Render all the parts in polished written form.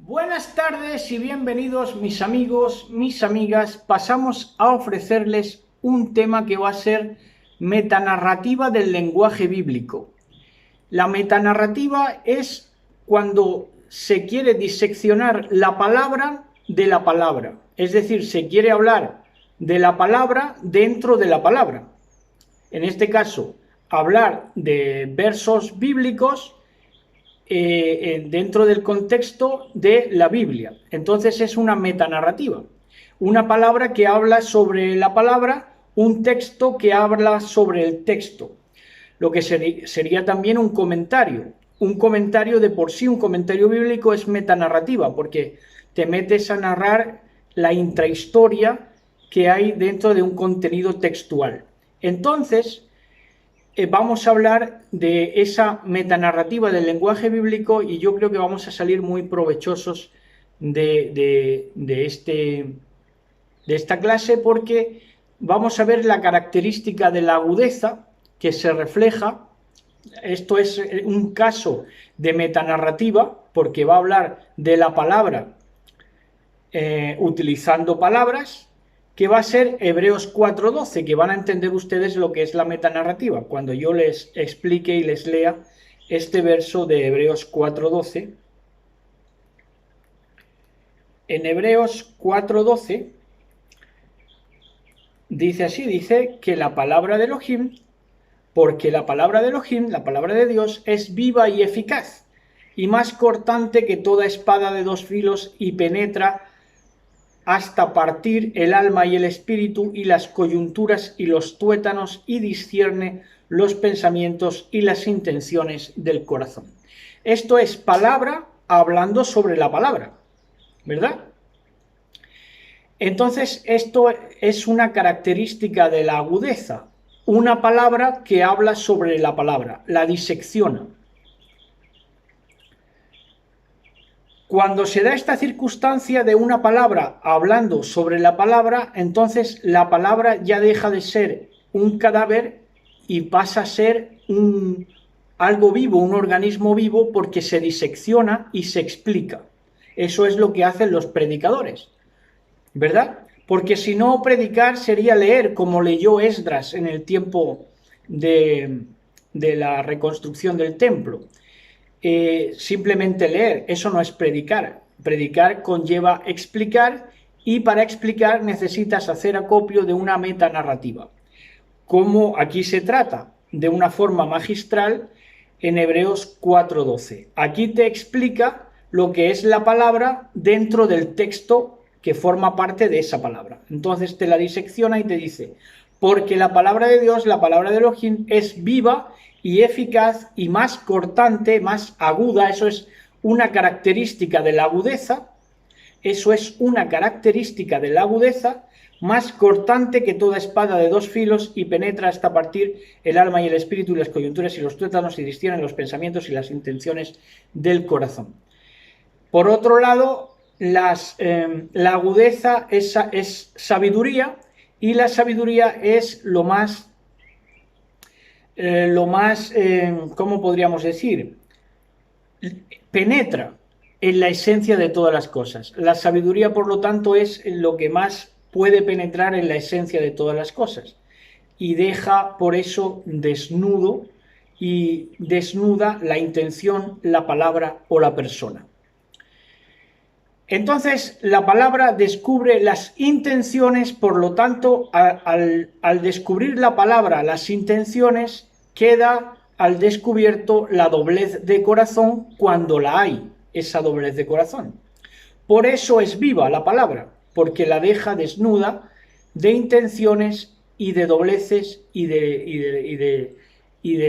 Buenas tardes y bienvenidos mis amigos, mis amigas. Pasamos a ofrecerles un tema que va a ser metanarrativa del lenguaje bíblico. La metanarrativa es cuando se quiere diseccionar la palabra de la palabra. Es decir, se quiere hablar de la palabra dentro de la palabra. En este caso, hablar de versos bíblicos dentro del contexto de la Biblia. Entonces es una metanarrativa, una palabra que habla sobre la palabra, un texto que habla sobre el texto, lo que sería también un comentario. Un comentario de por sí, un comentario bíblico es metanarrativa, porque te metes a narrar la intrahistoria que hay dentro de un contenido textual. Entonces, vamos a hablar de esa metanarrativa del lenguaje bíblico y yo creo que vamos a salir muy provechosos de esta clase, porque vamos a ver la característica de la agudeza que se refleja. Esto es un caso de metanarrativa porque va a hablar de la palabra utilizando palabras, que va a ser Hebreos 4:12, que van a entender ustedes lo que es la metanarrativa cuando yo les explique y les lea este verso de Hebreos 4:12. En Hebreos 4:12 dice así, dice que la palabra de Elohim, porque la palabra de Elohim, la palabra de Dios, es viva y eficaz, y más cortante que toda espada de dos filos, y penetra hasta partir el alma y el espíritu y las coyunturas y los tuétanos, y discierne los pensamientos y las intenciones del corazón. Esto es palabra hablando sobre la palabra, ¿verdad? Entonces, esto es una característica de la agudeza, una palabra que habla sobre la palabra, la disecciona. Cuando se da esta circunstancia de una palabra hablando sobre la palabra, entonces la palabra ya deja de ser un cadáver y pasa a ser algo vivo, un organismo vivo, porque se disecciona y se explica. Eso es lo que hacen los predicadores, ¿verdad? Porque si no, predicar sería leer, como leyó Esdras en el tiempo de la reconstrucción del templo. Simplemente leer, eso no es predicar. Predicar conlleva explicar, y para explicar necesitas hacer acopio de una metanarrativa, como aquí se trata de una forma magistral en Hebreos 4:12. Aquí te explica lo que es la palabra dentro del texto que forma parte de esa palabra. Entonces te la disecciona y te dice: porque la palabra de Dios, la palabra de Elohim, es viva y eficaz y más cortante, más aguda. Eso es una característica de la agudeza. Eso es una característica de la agudeza, más cortante que toda espada de dos filos, y penetra hasta partir el alma y el espíritu y las coyunturas y los tuétanos, y discierne los pensamientos y las intenciones del corazón. Por otro lado, la agudeza es sabiduría, y la sabiduría es lo más, ¿cómo podríamos decir? Penetra en la esencia de todas las cosas. La sabiduría, por lo tanto, es lo que más puede penetrar en la esencia de todas las cosas, y deja por eso desnudo y desnuda la intención, la palabra o la persona. Entonces, la palabra descubre las intenciones, por lo tanto, al descubrir la palabra las intenciones, queda al descubierto la doblez de corazón, cuando la hay, esa doblez de corazón. Por eso es viva la palabra, porque la deja desnuda de intenciones y de dobleces y de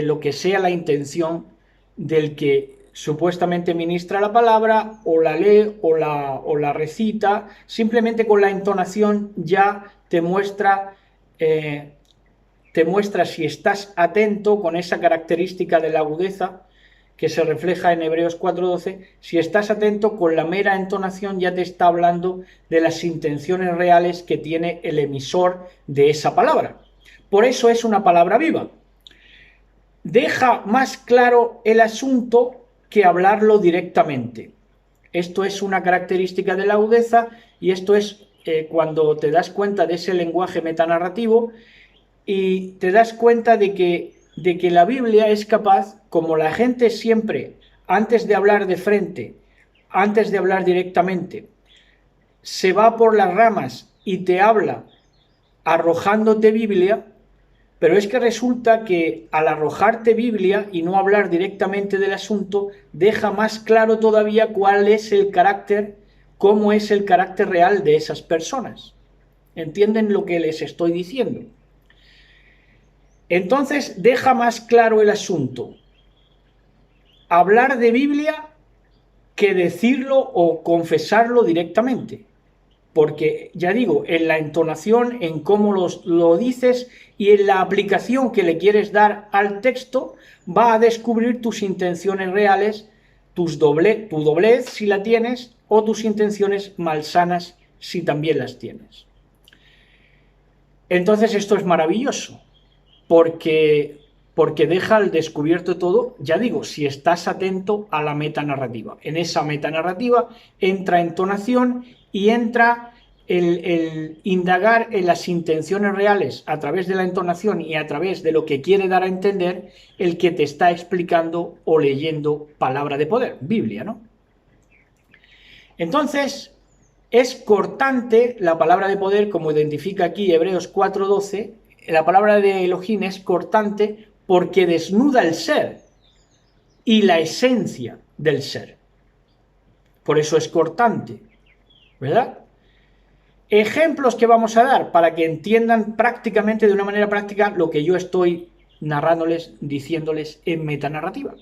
lo que sea la intención del que supuestamente ministra la palabra, o la lee o la recita. Simplemente con la entonación ya te muestra si estás atento, con esa característica de la agudeza que se refleja en Hebreos 4:12. Si estás atento, con la mera entonación ya te está hablando de las intenciones reales que tiene el emisor de esa palabra. Por eso es una palabra viva. Deja más claro el asunto que hablarlo directamente. Esto es una característica de la agudeza y esto es cuando te das cuenta de ese lenguaje metanarrativo y te das cuenta de que la Biblia es capaz, como la gente siempre, antes de hablar de frente, antes de hablar directamente, se va por las ramas y te habla arrojándote Biblia, pero es que resulta que al arrojarte Biblia y no hablar directamente del asunto, deja más claro todavía cuál es el carácter, cómo es el carácter real de esas personas. ¿Entienden lo que les estoy diciendo? Entonces deja más claro el asunto. Hablar de Biblia que decirlo o confesarlo directamente. Porque, ya digo, en la entonación, en cómo lo dices y en la aplicación que le quieres dar al texto, va a descubrir tus intenciones reales, tu doblez si la tienes, o tus intenciones malsanas si también las tienes. Entonces esto es maravilloso, porque deja al descubierto todo, ya digo, si estás atento a la metanarrativa. En esa metanarrativa entra entonación y entra el indagar en las intenciones reales a través de la entonación y a través de lo que quiere dar a entender el que te está explicando o leyendo palabra de poder, Biblia, ¿no? Entonces, es cortante la palabra de poder, como identifica aquí Hebreos 4:12, la palabra de Elohim es cortante porque desnuda el ser y la esencia del ser. Por eso es cortante, ¿verdad? Ejemplos que vamos a dar para que entiendan prácticamente, de una manera práctica, lo que yo estoy narrándoles, diciéndoles en metanarrativa.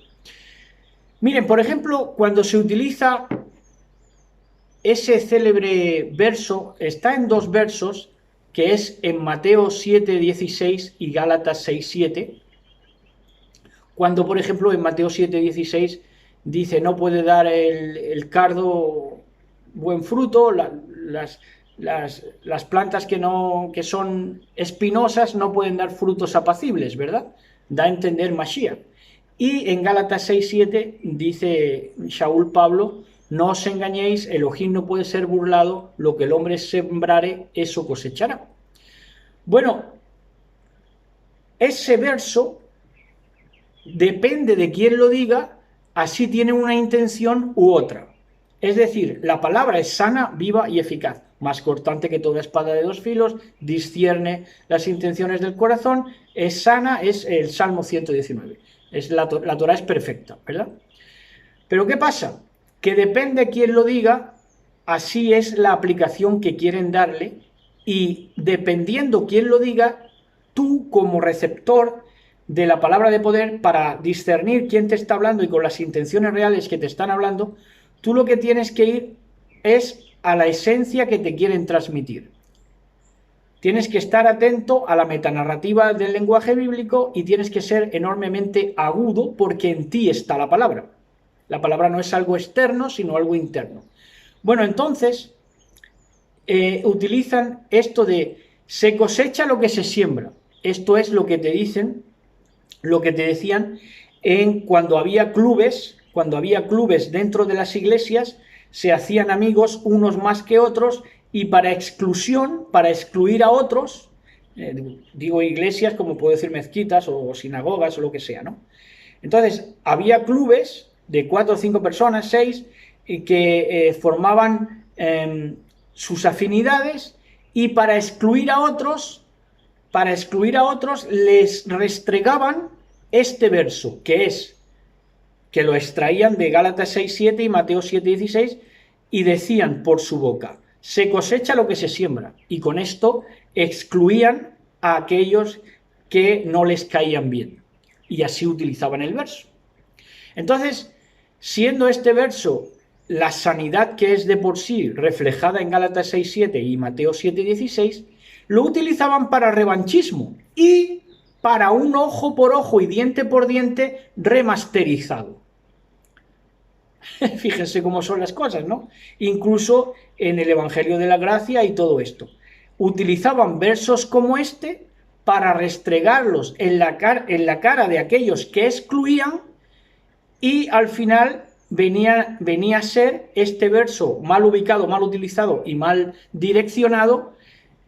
Miren, por ejemplo, cuando se utiliza ese célebre verso, está en dos versos, que es en Mateo 7:16 y Gálatas 6:7, cuando, por ejemplo, en Mateo 7:16 dice, no puede dar el cardo buen fruto, las plantas que son espinosas no pueden dar frutos apacibles, ¿verdad? Da a entender Mashiach. Y en Gálatas 6:7 dice Shaul Pablo, no os engañéis, Elohim no puede ser burlado, lo que el hombre sembrare, eso cosechará. Bueno, ese verso depende de quién lo diga, así tiene una intención u otra. Es decir, la palabra es sana, viva y eficaz, más cortante que toda espada de dos filos, discierne las intenciones del corazón, es sana, es el Salmo 119. La Torá es perfecta, ¿verdad? Pero ¿qué pasa? Que depende de quién lo diga, así es la aplicación que quieren darle, y dependiendo quién lo diga, tú como receptor de la palabra de poder, para discernir quién te está hablando y con las intenciones reales que te están hablando, tú lo que tienes que ir es a la esencia que te quieren transmitir. Tienes que estar atento a la metanarrativa del lenguaje bíblico y tienes que ser enormemente agudo porque en ti está la palabra. La palabra no es algo externo, sino algo interno. Bueno, entonces utilizan esto de se cosecha lo que se siembra. Esto es lo que te dicen, lo que te decían cuando había clubes dentro de las iglesias, se hacían amigos unos más que otros y para excluir a otros, digo iglesias como puedo decir mezquitas o sinagogas o lo que sea, ¿no? Entonces había clubes de 4 o 5 personas, 6, que formaban sus afinidades y para excluir a otros les restregaban este verso, que lo extraían de Gálatas 6:7 y Mateo 7:16 y decían por su boca, se cosecha lo que se siembra, y con esto excluían a aquellos que no les caían bien, y así utilizaban el verso. Entonces, siendo este verso la sanidad que es de por sí reflejada en Gálatas 6:7 y Mateo 7:16, lo utilizaban para revanchismo y para un ojo por ojo y diente por diente remasterizado. Fíjense cómo son las cosas, ¿no? Incluso en el Evangelio de la Gracia y todo esto. Utilizaban versos como este para restregarlos en la cara de aquellos que excluían y al final venía a ser este verso mal ubicado, mal utilizado y mal direccionado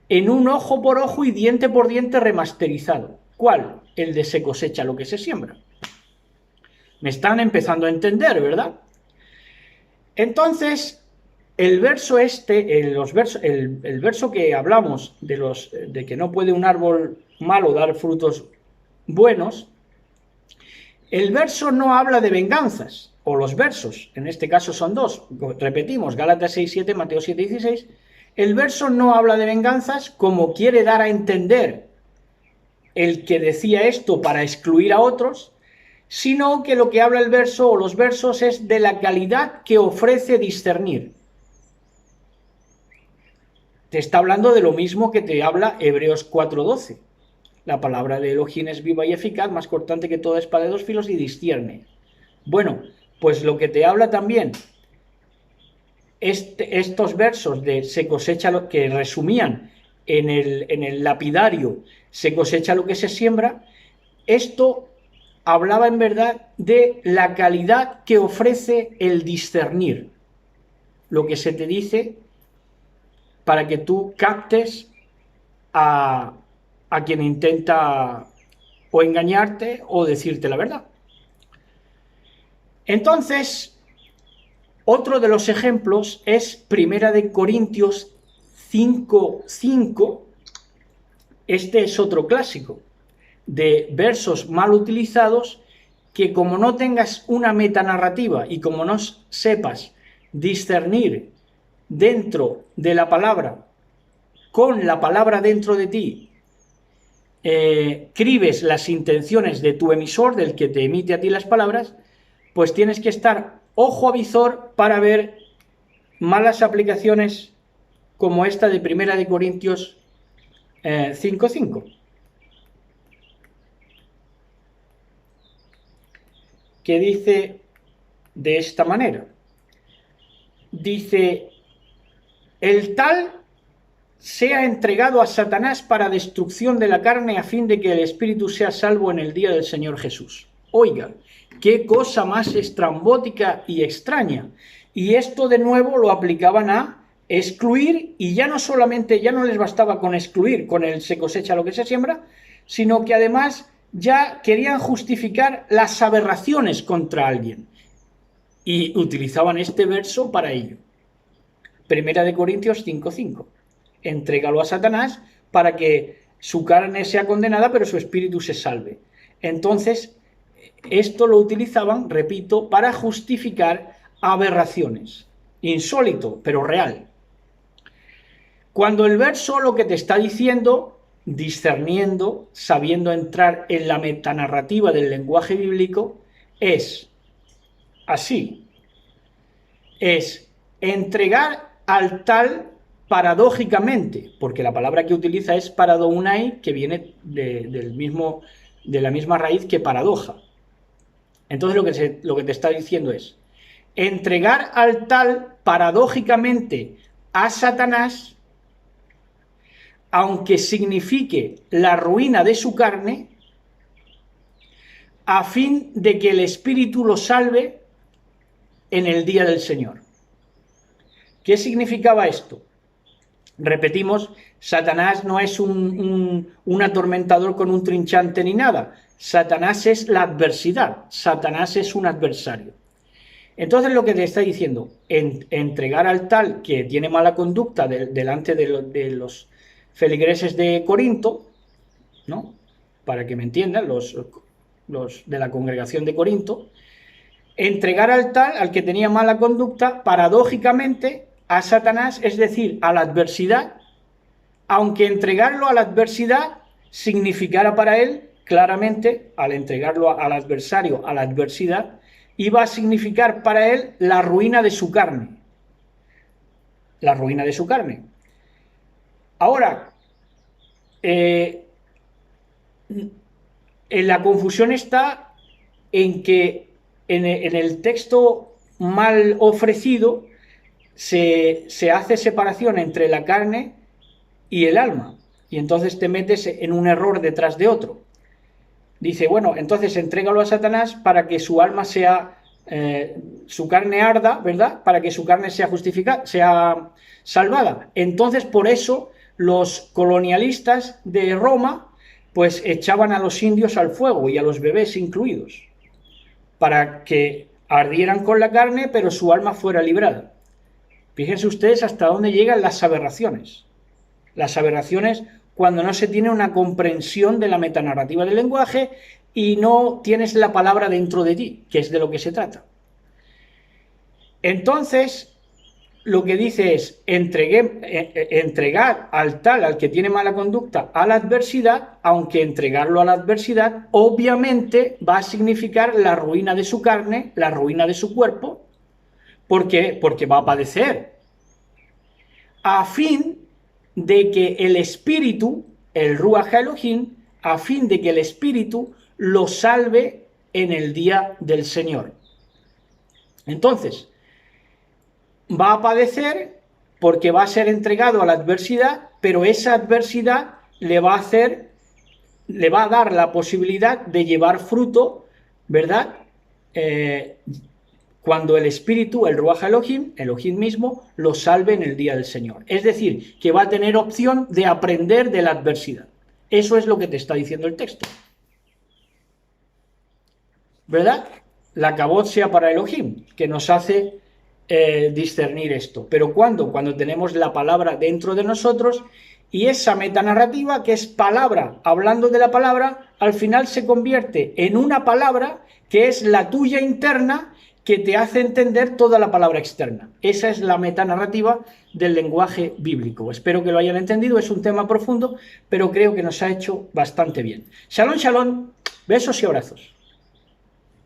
en un ojo por ojo y diente por diente remasterizado. ¿Cuál? El de se cosecha lo que se siembra. Me están empezando a entender, ¿verdad? Entonces, el verso el verso que hablamos de que no puede un árbol malo dar frutos buenos, el verso no habla de venganzas, o los versos, en este caso son dos, repetimos, Gálatas 6:7, Mateo 7:16, el verso no habla de venganzas como quiere dar a entender el que decía esto para excluir a otros, sino que lo que habla el verso o los versos es de la calidad que ofrece discernir. Te está hablando de lo mismo que te habla Hebreos 4:12. La palabra de Elohim es viva y eficaz, más cortante que toda espada de dos filos y discierne. Bueno, pues lo que te habla también estos versos de se cosecha lo que resumían en el lapidario, se cosecha lo que se siembra, esto hablaba en verdad de la calidad que ofrece el discernir, lo que se te dice para que tú captes a quien intenta o engañarte o decirte la verdad. Entonces, otro de los ejemplos es Primera de Corintios 5:5. Este es otro clásico de versos mal utilizados que, como no tengas una metanarrativa y como no sepas discernir dentro de la palabra, con la palabra dentro de ti, cribes las intenciones de tu emisor, del que te emite a ti las palabras, pues tienes que estar ojo a visor para ver malas aplicaciones como esta de Primera de Corintios 5:5. Que dice de esta manera. Dice, el tal sea entregado a Satanás para destrucción de la carne a fin de que el espíritu sea salvo en el día del Señor Jesús. Oiga, qué cosa más estrambótica y extraña. Y esto de nuevo lo aplicaban a excluir, y ya no solamente, ya no les bastaba con excluir, con el se cosecha lo que se siembra, sino que además ya querían justificar las aberraciones contra alguien. Y utilizaban este verso para ello. Primera de Corintios 5:5. Entrégalo a Satanás para que su carne sea condenada, pero su espíritu se salve. Entonces, esto lo utilizaban, repito, para justificar aberraciones. Insólito, pero real. Cuando el verso lo que te está diciendo, discerniendo, sabiendo entrar en la metanarrativa del lenguaje bíblico, es así. Es entregar al tal paradójicamente, porque la palabra que utiliza es paradounai, que viene de la misma raíz que paradoja. Entonces lo que te está diciendo es entregar al tal paradójicamente a Satanás, aunque signifique la ruina de su carne, a fin de que el Espíritu lo salve en el día del Señor. ¿Qué significaba esto? Repetimos, Satanás no es un atormentador con un trinchante ni nada. Satanás es la adversidad. Satanás es un adversario. Entonces lo que te está diciendo, entregar al tal que tiene mala conducta delante de los feligreses de Corinto, ¿no? Para que me entiendan, los de la congregación de Corinto, entregar al tal, al que tenía mala conducta, paradójicamente, a Satanás, es decir, a la adversidad, aunque entregarlo a la adversidad significara para él, claramente, al entregarlo al adversario, a la adversidad, iba a significar para él la ruina de su carne. La ruina de su carne. Ahora, la confusión está en que en el texto mal ofrecido se hace separación entre la carne y el alma, y entonces te metes en un error detrás de otro. Dice, bueno, entonces entrégalo a Satanás para que su alma sea su carne arda, ¿verdad? Para que su carne sea justificada, sea salvada. Entonces, por eso los colonialistas de Roma pues echaban a los indios al fuego y a los bebés incluidos, para que ardieran con la carne, pero su alma fuera librada. Fíjense ustedes hasta dónde llegan las aberraciones. Las aberraciones cuando no se tiene una comprensión de la metanarrativa del lenguaje y no tienes la palabra dentro de ti, que es de lo que se trata. Entonces, lo que dice es entregar al que tiene mala conducta a la adversidad, aunque entregarlo a la adversidad obviamente va a significar la ruina de su carne, la ruina de su cuerpo, porque va a padecer, a fin de que el espíritu, el Ruach Elohim, a fin de que el espíritu lo salve en el día del Señor. Entonces, va a padecer porque va a ser entregado a la adversidad, pero esa adversidad le va a dar la posibilidad de llevar fruto, ¿verdad? Cuando el espíritu, el Ruach Elohim, Elohim mismo, lo salve en el día del Señor. Es decir, que va a tener opción de aprender de la adversidad. Eso es lo que te está diciendo el texto, ¿verdad? La cabot sea para Elohim, que nos hace discernir esto. Pero ¿cuándo? Cuando tenemos la palabra dentro de nosotros y esa metanarrativa, que es palabra, hablando de la palabra, al final se convierte en una palabra que es la tuya interna, que te hace entender toda la palabra externa. Esa es la metanarrativa del lenguaje bíblico. Espero que lo hayan entendido, es un tema profundo, pero creo que nos ha hecho bastante bien. Shalom, shalom, besos y abrazos.